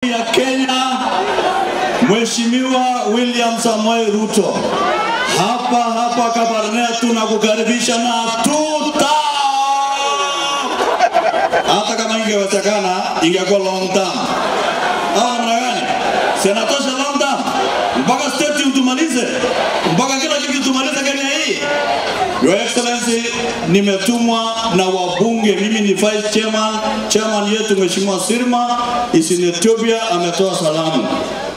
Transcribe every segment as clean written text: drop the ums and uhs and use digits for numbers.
ya Kenya, Mheshimiwa William Samoei Ruto. Hapa Kabarnet tunakukaribisha na tuta. Hata kama ingewezekana ingekuwa long term. Namna gani? Senatosha long term. Mpaka state tumalize. Mpaka kila kitu tumalize Kenya hii. Your Excellency, nimetumwa na wabunge. Mimi ni vice chairman yetu Mheshimiwa Sirma is in Ethiopia, ametoa salamu.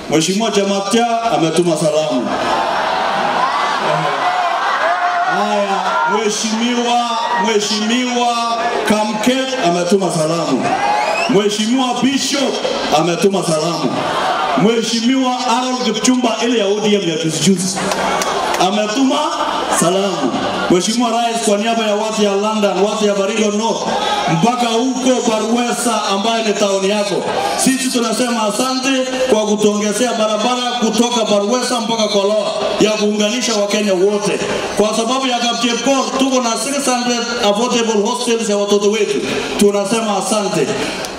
Mheshimiwa Jamatia ametuma salamu. Haya, Mheshimiwa Kamket ametuma salamu. Mheshimiwa Bishop ametuma salamu. Mheshimiwa Harold Kipchumba ile ya ODM ya juzi ametuma salamu. Mheshimiwa Rais kwa niaba ya watu ya London, watu ya Baringo North, mpaka huko Barwesa ambaye ni tauni yako, sisi tunasema asante kwa kutuongezea barabara kutoka Barwesa mpaka Koloa ya kuunganisha Wakenya wote. Kwa sababu ya Kapchepkor tuko na 600 affordable hostels ya watoto wetu. Tunasema asante.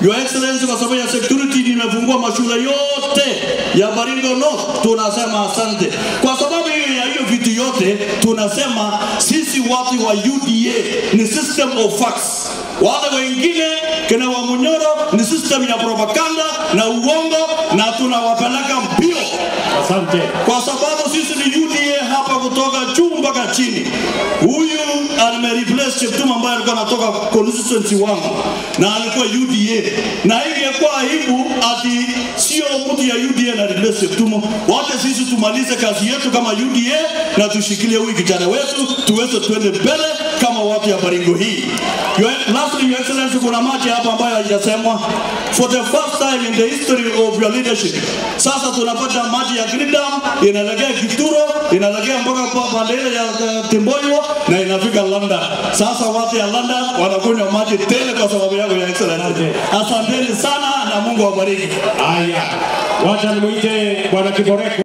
Your Excellency, kwa sababu ya security nimefungua mashule yote ya Baringo North. Tunasema asante. Kwa sababu ya hiyo vitu yote tunasema sisi watu wa UDA ni system of facts. Wale wengine kina wa Munyoro ni system ya propaganda na uongo, na tunawapeleka mbio. Asante. Kwa sababu sisi ni UDA hapa kutoka juu mpaka chini. Huyu amereplace Cheptuma ambaye alikuwa anatoka constituency wangu na alikuwa UDA. Na ingekuwa aibu ati sio mtu ya UDA na replace Cheptuma. Wote sisi tumalize kazi yetu kama UDA na tushikilie huyu kijana wetu tuweze twende mbele kama watu ya Baringo hii. Lastly, Your Excellency, kuna maji hapa ambayo haijasemwa. For the first time in the history of your leadership, sasa tunapata maji ya Green Dam inaelekea Kituro, inaelekea mpaka bandari ya Timboyo na inafika London. Sasa watu ya London wanakunywa maji tele kwa sababu yako, Your Excellency. Asanteni sana na Mungu awabariki. Haya, wacha nimuite Bwana Kiboreko.